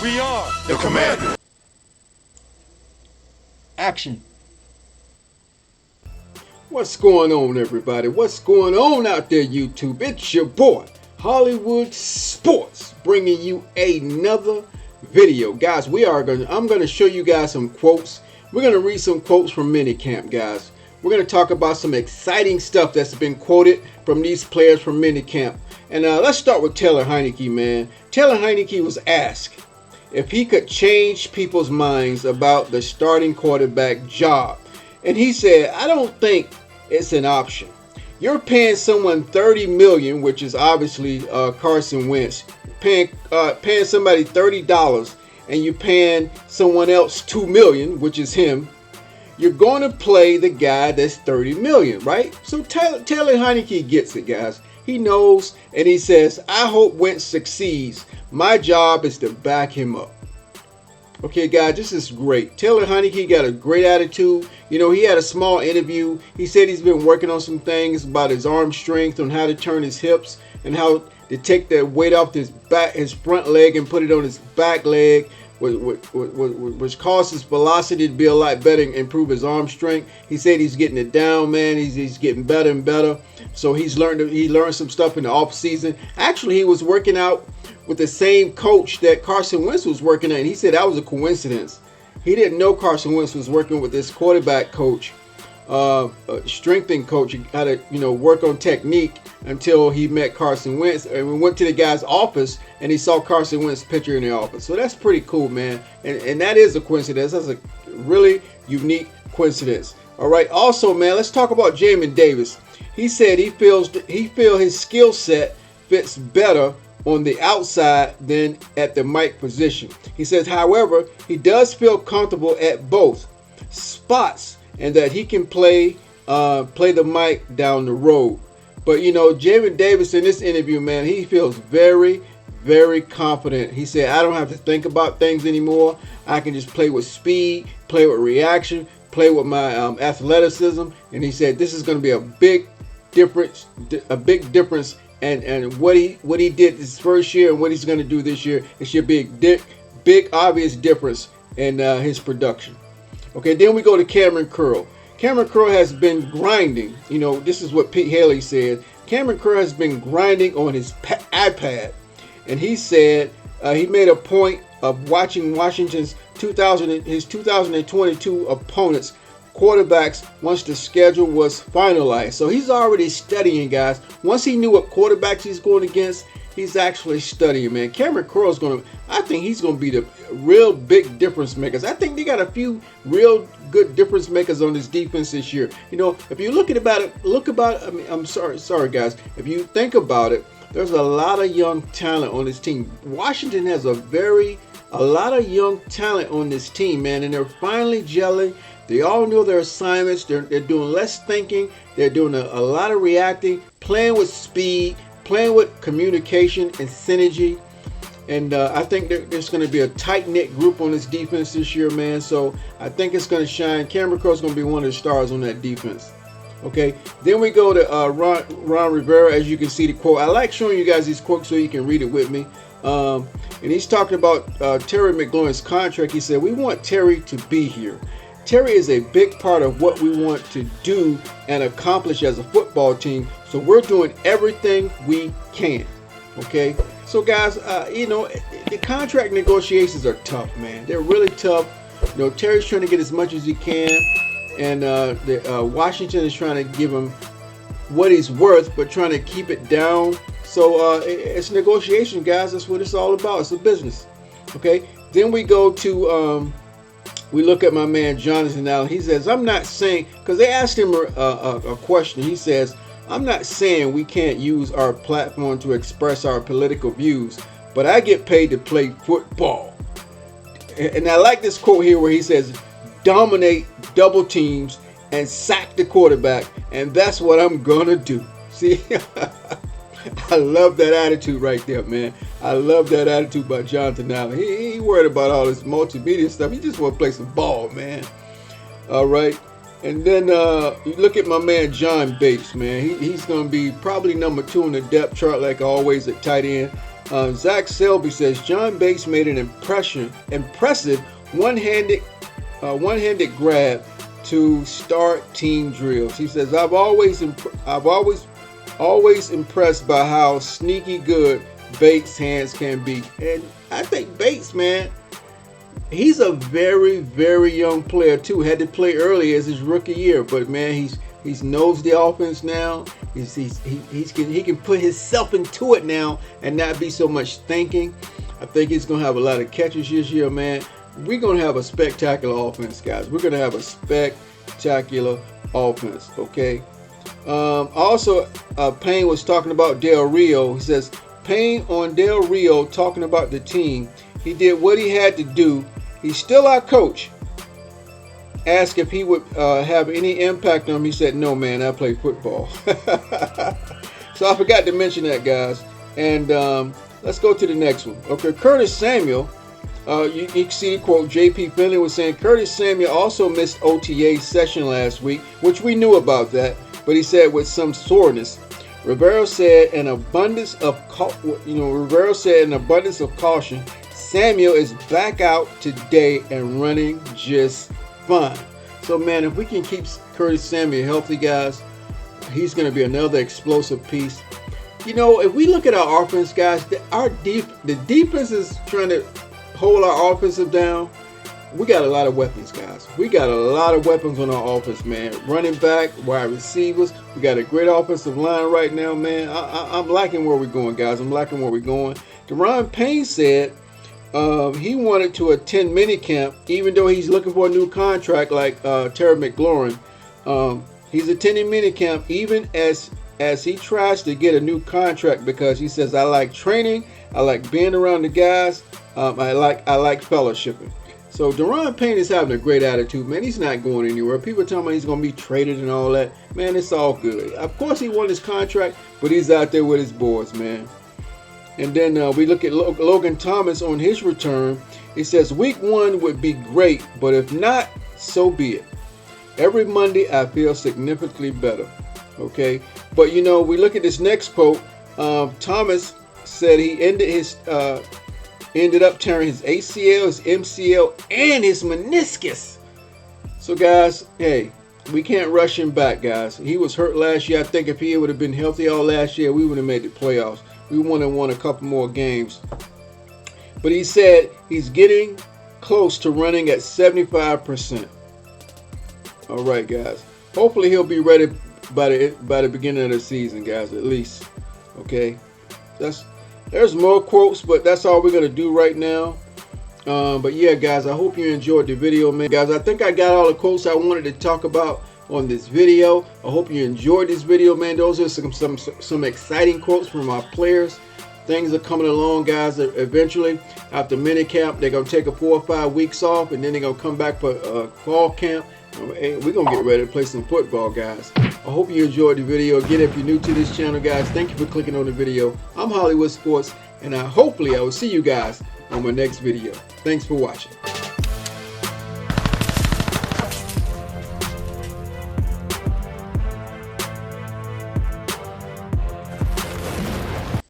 beyond the commander. Action. What's going on, everybody? What's going on out there, YouTube? It's your boy, Hollywood Sports, bringing you another video. Guys, I'm going to show you guys some quotes. We're going to read some quotes from minicamp, guys. We're going to talk about some exciting stuff that's been quoted from these players from minicamp. And let's start with Taylor Heinicke, man. Taylor Heinicke was asked if he could change people's minds about the starting quarterback job. And he said, I don't think it's an option. You're paying someone $30 million, which is obviously Carson Wentz. Paying somebody $30, and you're paying someone else $2 million, which is him. You're going to play the guy that's $30 million, right? So Taylor Heinicke gets it, guys. He knows, and he says, I hope Wentz succeeds. My job is to back him up. Okay, guys, this is great. Taylor Heinicke got a great attitude. You know, he had a small interview. He said he's been working on some things about his arm strength, on how to turn his hips, and how to take that weight off his front leg and put it on his back leg, which causes velocity to be a lot better and improve his arm strength. He said he's getting it down, man. He's getting better and better. So he learned some stuff in the off season. Actually, he was working out with the same coach that Carson Wentz was working at, and he said that was a coincidence. He didn't know Carson Wentz was working with this quarterback coach, strengthening coach, how to work on technique until he met Carson Wentz. And we went to the guy's office, and he saw Carson Wentz picture in the office. So that's pretty cool, man. And that is a coincidence. That's a really unique coincidence. All right. Also, man, let's talk about Jamin Davis. He said he feels his skill set fits better on the outside than at the mic position. He says, however, he does feel comfortable at both spots and that he can play the mic down the road. But Jamin Davis in this interview, man, he feels very, very confident. He said, I don't have to think about things anymore. I can just play with speed, play with reaction, play with my athleticism. And he said this is going to be a big difference, and what he did this first year and what he's going to do this year, it should be a big obvious difference in his production. Okay, then we go to Cameron Curl. Cameron Curl has been grinding. This is what Pete Haley said. Cameron Curl has been grinding on his iPad, and he said he made a point of watching Washington's 2022 opponents quarterbacks once the schedule was finalized. So he's already studying, guys. Once he knew what quarterbacks he's going against, he's actually studying, man. Cameron Curl's I think he's going to be the real big difference makers. I think they got a few real good difference makers on this defense this year. If you look about it, I'm sorry guys. If you think about it, there's a lot of young talent on this team. Washington has a lot of young talent on this team, man, and they're finally gelling. They all know their assignments. They're doing less thinking. They're doing a lot of reacting, playing with speed, playing with communication and synergy. And I think there's going to be a tight-knit group on this defense this year, man. So I think it's going to shine. Cameron Curl's going to be one of the stars on that defense. Okay, then we go to Ron Rivera. As you can see the quote. I like showing you guys these quotes so you can read it with me. And he's talking about Terry McLaurin's contract. He said, we want Terry to be here. Terry is a big part of what we want to do and accomplish as a football team. So we're doing everything we can. Okay. So guys, the contract negotiations are tough, man. They're really tough. Terry's trying to get as much as he can, and Washington is trying to give him what he's worth, but trying to keep it down. So it's negotiation, guys. That's what it's all about. It's a business. Okay. Then we go to we look at my man Jonathan Allen. He says, I'm not saying, because they asked him a question. He says, I'm not saying we can't use our platform to express our political views, but I get paid to play football. And I like this quote here where he says, dominate double teams and sack the quarterback, and that's what I'm going to do. See, I love that attitude right there, man. I love that attitude by Jonathan Allen. He ain't worried about all this multimedia stuff. He just want to play some ball, man. All right. And then you look at my man John Bates, man. He's going to be probably number 2 on the depth chart like always at tight end. Zach Selby says John Bates made an impressive one-handed grab to start team drills. He says, I've always impressed by how sneaky good Bates' hands can be. And I think Bates, man, he's a very, very young player too. Had to play early as his rookie year, but man, he's knows the offense now. He can put himself into it now and not be so much thinking. I think he's gonna have a lot of catches this year, man. We're gonna have a spectacular offense, guys. We're gonna have a spectacular offense. Okay. Also, Payne was talking about Del Rio. He says Payne on Del Rio talking about the team. He did what he had to do. He's still our coach. Asked if he would have any impact on him. He said, no, man, I play football. So I forgot to mention that, guys. And let's go to the next one. Okay, Curtis Samuel. You can see the quote. J.P. Finley was saying Curtis Samuel also missed OTA session last week, which we knew about that. But he said with some soreness. Rivera said an abundance of caution. Samuel is back out today and running just fine. So man, if we can keep Curtis Samuel healthy, guys, he's going to be another explosive piece. You know, if we look at our offense, guys, the defense is trying to hold our offensive down. We got a lot of weapons, guys. We got a lot of weapons on our offense, man. Running back, wide receivers. We got a great offensive line right now, man. I'm liking where we're going, guys. I'm liking where we're going. Deron Payne said he wanted to attend minicamp, even though he's looking for a new contract like Terry McLaurin. He's attending minicamp even as he tries to get a new contract because he says, I like training. I like being around the guys. I like fellowshipping. So Deron Payne is having a great attitude, man. He's not going anywhere. People tell me he's going to be traded and all that. Man, it's all good. Of course, he won his contract, but he's out there with his boys, man. And then we look at Logan Thomas on his return. He says, week 1 would be great, but if not, so be it. Every Monday, I feel significantly better. Okay? But, you know, we look at this next quote. Thomas said he ended up tearing his ACL, his MCL, and his meniscus. So, guys, hey, we can't rush him back, guys. He was hurt last year. I think if he would have been healthy all last year, we would have made the playoffs. We would have won a couple more games. But he said he's getting close to running at 75%. All right, guys. Hopefully he'll be ready by the beginning of the season, guys, at least. Okay? There's more quotes, but that's all we're going to do right now. But yeah, guys, I hope you enjoyed the video, man. Guys, I think I got all the quotes I wanted to talk about on this video. I hope you enjoyed this video, man. Those are some exciting quotes from our players. Things are coming along, guys. Eventually, after minicamp, they're going to take 4 or 5 weeks off, and then they're going to come back for fall camp. We're going to get ready to play some football, guys. I hope you enjoyed the video. Again, if you're new to this channel, guys, thank you for clicking on the video. I'm Hollywood Sports, and hopefully I will see you guys on my next video. Thanks for watching.